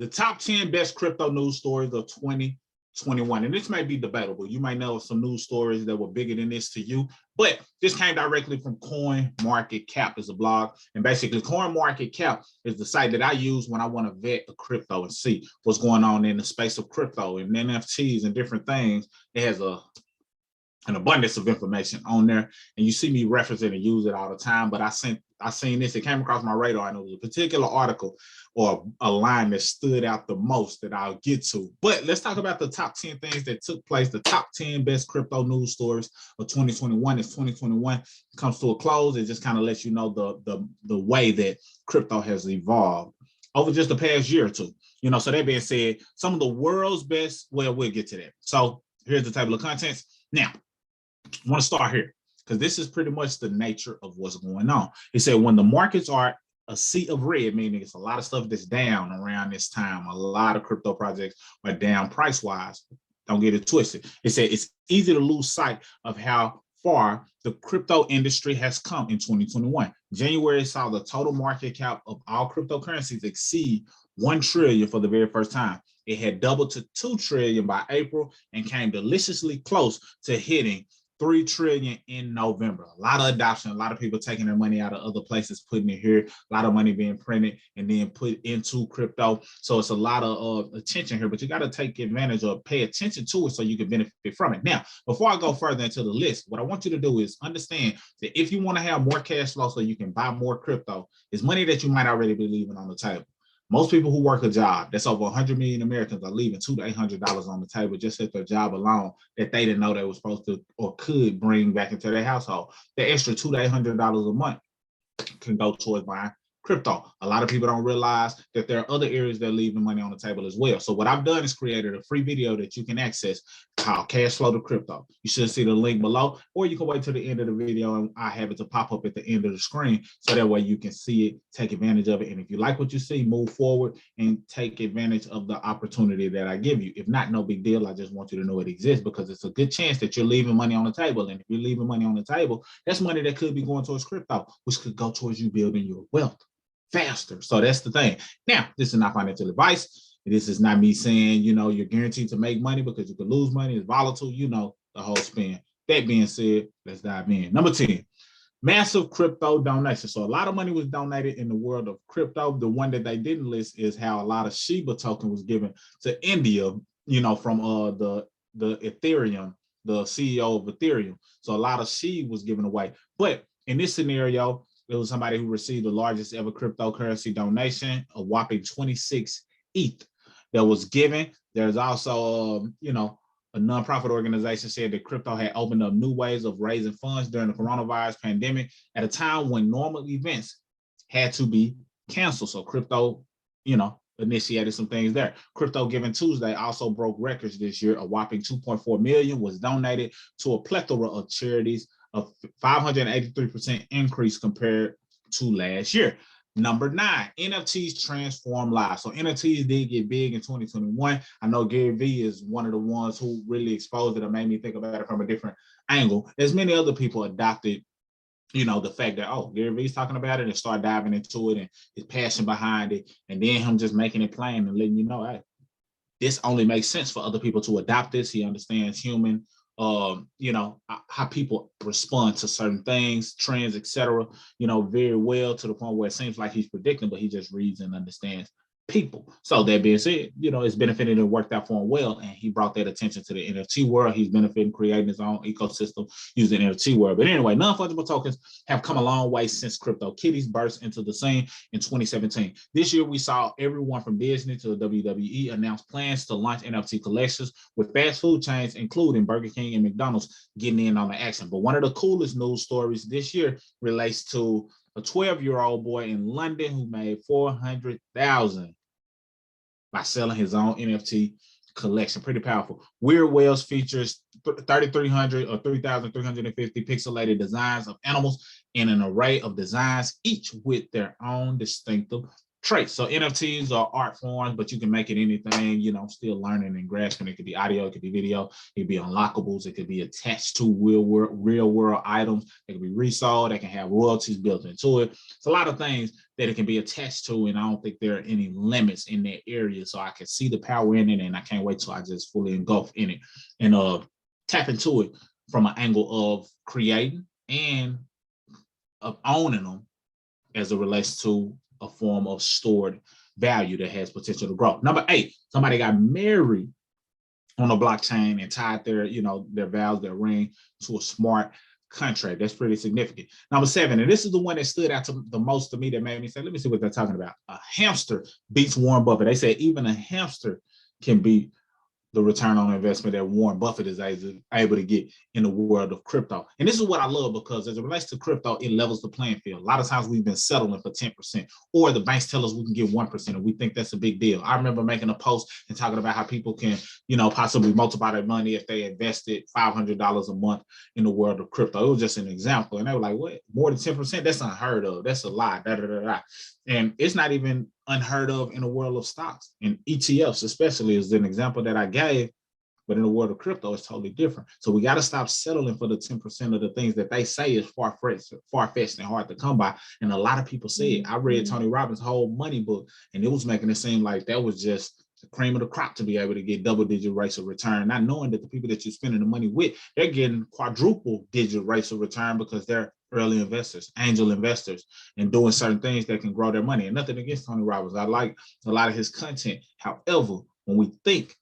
the top 10 best crypto news stories of 2021. And this may be debatable. You might know some news stories that were bigger than this to you, but this came directly from CoinMarketCap as a blog. And basically CoinMarketCap is the site that I use when I want to vet a crypto and see what's going on in the space of crypto and NFTs and different things. It has an abundance of information on there, and you see me reference it and use it all the time. But I seen this, it came across my radar, and it was a particular article or a line that stood out the most that I'll get to. But let's talk about the top 10 things that took place, the top 10 best crypto news stories of 2021. As 2021 comes to a close, it just kind of lets you know the way that crypto has evolved over just the past year or two. So that being said, some of the world's best, well, we'll get to that. So here's the table of contents. Now, I want to start here because this is pretty much the nature of what's going on. It said when the markets are a sea of red, meaning it's a lot of stuff that's down around this time. A lot of crypto projects are down price-wise. Don't get it twisted. It said it's easy to lose sight of how far the crypto industry has come in 2021. January saw the total market cap of all cryptocurrencies exceed 1 trillion for the very first time. It had doubled to 2 trillion by April and came deliciously close to hitting 3 trillion in November. A lot of adoption, a lot of people taking their money out of other places, putting it here, a lot of money being printed and then put into crypto. So it's a lot of attention here, but you got to take advantage or pay attention to it so you can benefit from it. Now, before I go further into the list, what I want you to do is understand that if you want to have more cash flow so you can buy more crypto, it's money that you might already be leaving on the table. Most people who work a job, that's over 100 million Americans, are leaving $200 to $800 on the table just at their job alone that they didn't know they were supposed to or could bring back into their household. The extra $200 to $800 a month can go towards buying crypto. A lot of people don't realize that there are other areas that are leaving money on the table as well. So what I've done is created a free video that you can access called Cash Flow to Crypto. You should see the link below, or you can wait till the end of the video and I have it to pop up at the end of the screen so that way you can see it, take advantage of it. And if you like what you see, move forward and take advantage of the opportunity that I give you. If not, no big deal. I just want you to know it exists because it's a good chance that you're leaving money on the table. And if you're leaving money on the table, that's money that could be going towards crypto, which could go towards you building your wealth faster. So that's the thing. Now, this is not financial advice. This is not me saying, you're guaranteed to make money because you could lose money. It's volatile, the whole spin. That being said, let's dive in. Number 10, massive crypto donations. So a lot of money was donated in the world of crypto. The one that they didn't list is how a lot of Shiba token was given to India, from the Ethereum, the CEO of Ethereum. So a lot of SHIB was given away. But in this scenario, it was somebody who received the largest ever cryptocurrency donation, a whopping 26 ETH that was given. There's also, a nonprofit organization said that crypto had opened up new ways of raising funds during the coronavirus pandemic at a time when normal events had to be canceled. So crypto, initiated some things there. Crypto Giving Tuesday also broke records this year. A whopping 2.4 million was donated to a plethora of charities, a 583% increase compared to last year. Number 9, NFTs transform lives. So NFTs did get big in 2021. I know Gary Vee is one of the ones who really exposed it and made me think about it from a different angle. As many other people adopted, the fact that, Gary Vee's talking about it and start diving into it and his passion behind it. And then him just making it plain and letting you know, hey, this only makes sense for other people to adopt this. He understands human how people respond to certain things, trends, etc., very well, to the point where it seems like he's predicting, but he just reads and understands people. So that being said, it's benefited and worked out for him well, and he brought that attention to the NFT world. He's benefiting creating his own ecosystem using the NFT world. But anyway, non-fungible tokens have come a long way since CryptoKitties burst into the scene in 2017. This year, we saw everyone from Disney to the WWE announce plans to launch NFT collections, with fast food chains, including Burger King and McDonald's, getting in on the action. But one of the coolest news stories this year relates to a 12-year-old boy in London who made $400,000 by selling his own NFT collection. Pretty powerful. Weird Wells features 3,300 or 3,350 pixelated designs of animals in an array of designs, each with their own distinctive traits. So NFTs are art forms, but you can make it anything, you know, still learning and grasping. It could be audio, it could be video, it could be unlockables, it could be attached to real world items, it could be resold, they can have royalties built into it. It's a lot of things that it can be attached to, and I don't think there are any limits in that area. So I can see the power in it, and I can't wait till I just fully engulf in it and tap into it from an angle of creating and of owning them as it relates to a form of stored value that has potential to grow. Number 8, somebody got married on a blockchain and tied their, you know, their vows, their ring to a smart contract. That's pretty significant. Number 7, and this is the one that stood out to the most to me, that made me say, let me see what they're talking about. A hamster beats Warren Buffett. They said even a hamster can beat the return on investment that Warren Buffett is able to get in the world of crypto. And this is what I love, because as it relates to crypto, it levels the playing field. A lot of times we've been settling for 10%, or the banks tell us we can get 1%, and we think that's a big deal. I remember making a post and talking about how people can, you know, possibly multiply their money if they invested $500 a month in the world of crypto. It was just an example. And they were like, what? More than 10%? That's unheard of. That's a lie. Da, da, da, da. And it's not even unheard of in the world of stocks, and ETFs especially is an example that I gave, but in the world of crypto, it's totally different. So we got to stop settling for the 10% of the things that they say is far-fetched and hard to come by. And a lot of people say it. I read Tony Robbins' whole money book, and it was making it seem like that was just the cream of the crop to be able to get double-digit rates of return, not knowing that the people that you're spending the money with, they're getting quadruple-digit rates of return because they're early investors, angel investors, and doing certain things that can grow their money. And nothing against Tony Robbins. I like a lot of his content. However, when we think,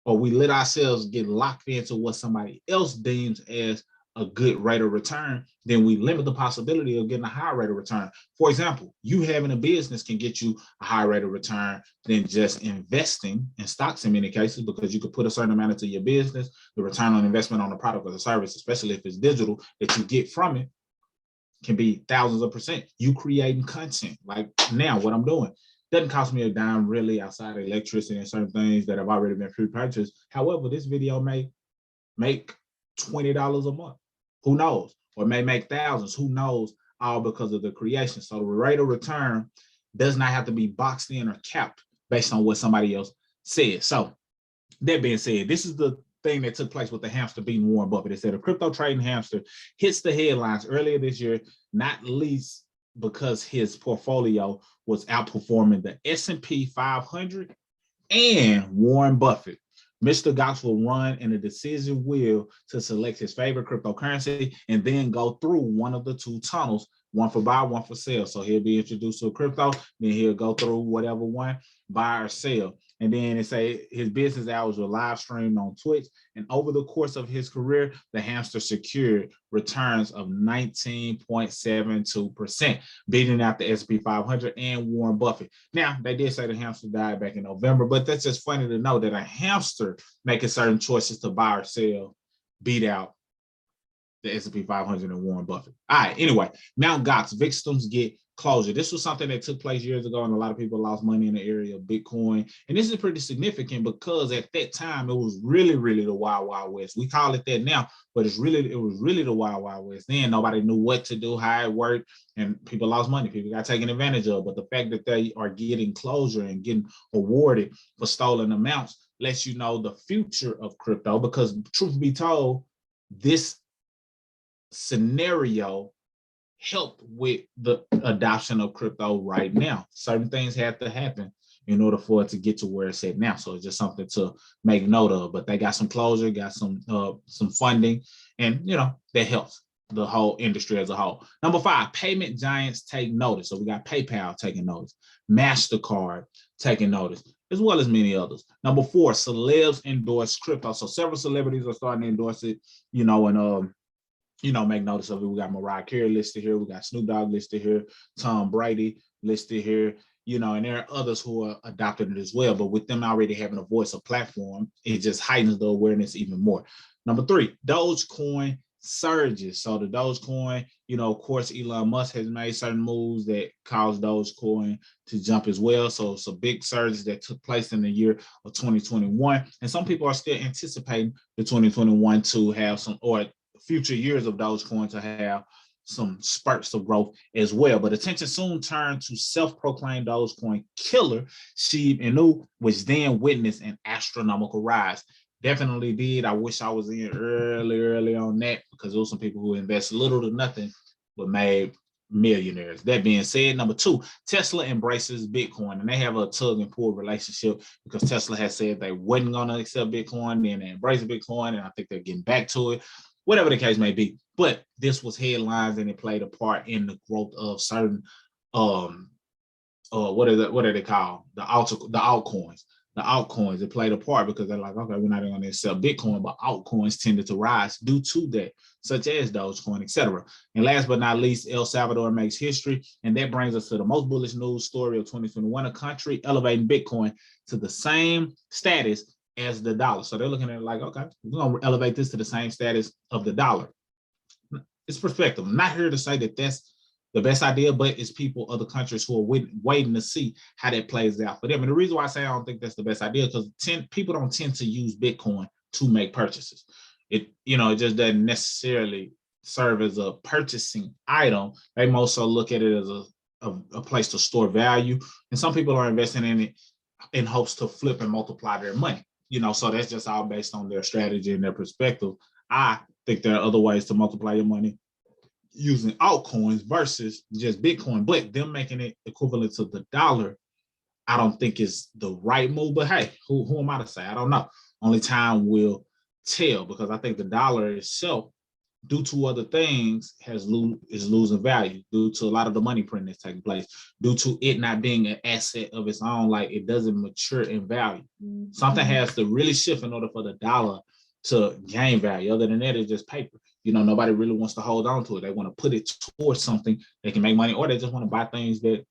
or we let ourselves get locked into what somebody else deems as a good rate of return, then we limit the possibility of getting a high rate of return. For example, you having a business can get you a high rate of return than just investing in stocks in many cases, because you could put a certain amount into your business. The return on investment on the product or the service, especially if it's digital, that you get from it can be thousands of percent. You creating content, like now what I'm doing, doesn't cost me a dime really, outside of electricity and certain things that have already been pre-purchased. However, this video may make $20 a month. Who knows? Or may make thousands. Who knows? All because of the creation. So the rate of return does not have to be boxed in or capped based on what somebody else said. So that being said, this is the thing that took place with the hamster beating Warren Buffett. It said a crypto trading hamster hits the headlines earlier this year, not least because his portfolio was outperforming the S&P 500 and Warren Buffett. Mr. Gox will run in a decision wheel to select his favorite cryptocurrency and then go through one of the 2 tunnels, one for buy, one for sell. So he'll be introduced to a crypto, then he'll go through whatever one, buy or sell. And then it say his business hours were live streamed on Twitch. And over the course of his career, the hamster secured returns of 19.72%, beating out the S&P 500 and Warren Buffett. Now, they did say the hamster died back in November, but that's just funny to know that a hamster making certain choices to buy or sell beat out the S&P 500 and Warren Buffett. All right, anyway, Mt. Gox, victims get closure. This was something that took place years ago, and a lot of people lost money in the area of Bitcoin. And this is pretty significant because at that time, it was really, really the wild, wild west. We call it that now, but it was really the wild, wild west. Then nobody knew what to do, how it worked, and people lost money. People got taken advantage of. But the fact that they are getting closure and getting awarded for stolen amounts lets you know the future of crypto, because truth be told, this scenario help with the adoption of crypto right now. Certain things have to happen in order for it to get to where it's at now. So it's just something to make note of. But they got some closure, got some funding, and you know that helps the whole industry as a whole. Number 5, payment giants take notice. So we got PayPal taking notice, MasterCard taking notice, as well as many others. Number 4, celebs endorse crypto. So several celebrities are starting to endorse it, you know, and make notice of it. We got Mariah Carey listed here. We got Snoop Dogg listed here. Tom Brady listed here. And there are others who are adopting it as well. But with them already having a voice, a platform, it just heightens the awareness even more. Number 3, Dogecoin surges. So the Dogecoin, of course, Elon Musk has made certain moves that caused Dogecoin to jump as well. So it's a big surge that took place in the year of 2021. And some people are still anticipating the 2021 to have some, or future years of Dogecoin to have some spurts of growth as well. But attention soon turned to self-proclaimed Dogecoin killer Steve Inu, which then witnessed an astronomical rise. Definitely did. I wish I was in early on that, because there were some people who invest little to nothing but made millionaires. That being said, number two, Tesla embraces Bitcoin, and they have a tug and pull relationship, because Tesla has said they wasn't going to accept Bitcoin, then they embrace Bitcoin, and I think they're getting back to it, whatever the case may be. But this was headlines, and it played a part in the growth of certain what are they called? The altcoins. The altcoins, it played a part, because they're like, okay, we're not going to accept Bitcoin, but altcoins tended to rise due to that, such as Dogecoin, etc. And last but not least, El Salvador makes history, and that brings us to the most bullish news story of 2021, a country elevating Bitcoin to the same status as the dollar. So they're looking at it like, okay, we're going to elevate this to the same status of the dollar. It's perspective. I'm not here to say that that's the best idea, but it's people, other countries, who are waiting to see how that plays out for them. And the reason why I say I don't think that's the best idea, because people don't tend to use Bitcoin to make purchases. It just doesn't necessarily serve as a purchasing item. They most so look at it as a place to store value. And some people are investing in it in hopes to flip and multiply their money. So that's just all based on their strategy and their perspective. I think there are other ways to multiply your money using altcoins versus just Bitcoin, but them making it equivalent to the dollar, I don't think is the right move. But hey, who am I to say? I don't know. Only time will tell, because I think the dollar itself, due to other things, is losing value due to a lot of the money printing that's taking place, due to it not being an asset of its own. Like, it doesn't mature in value. Mm-hmm. Something has to really shift in order for the dollar to gain value. Other than that, it's just paper. Nobody really wants to hold on to it. They want to put it towards something they can make money, or they just want to buy things that,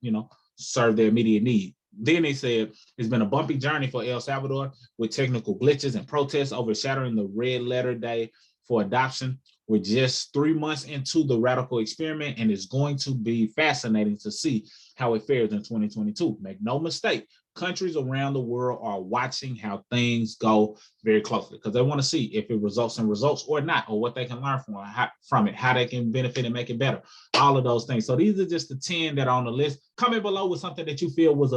serve their immediate need. Then they said it's been a bumpy journey for El Salvador, with technical glitches and protests overshadowing the red letter day for adoption. We're just 3 months into the radical experiment, and it's going to be fascinating to see how it fares in 2022. Make no mistake, countries around the world are watching how things go very closely, because they want to see if it results in results or not, or what they can learn from it, how they can benefit and make it better, all of those things. So these are just the 10 that are on the list. Comment below with something that you feel was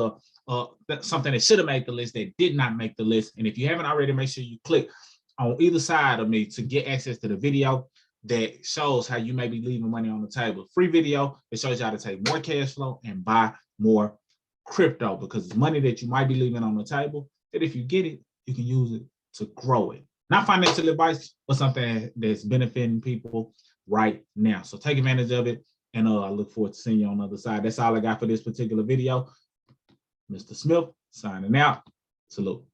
something that should have made the list that did not make the list. And if you haven't already, make sure you click on either side of me to get access to the video that shows how you may be leaving money on the table. Free video that shows you how to take more cash flow and buy more crypto, because it's money that you might be leaving on the table that if you get it, you can use it to grow it. Not financial advice, but something that's benefiting people right now. So take advantage of it, and I look forward to seeing you on the other side. That's all I got for this particular video. Mr. Smith signing out. Salute.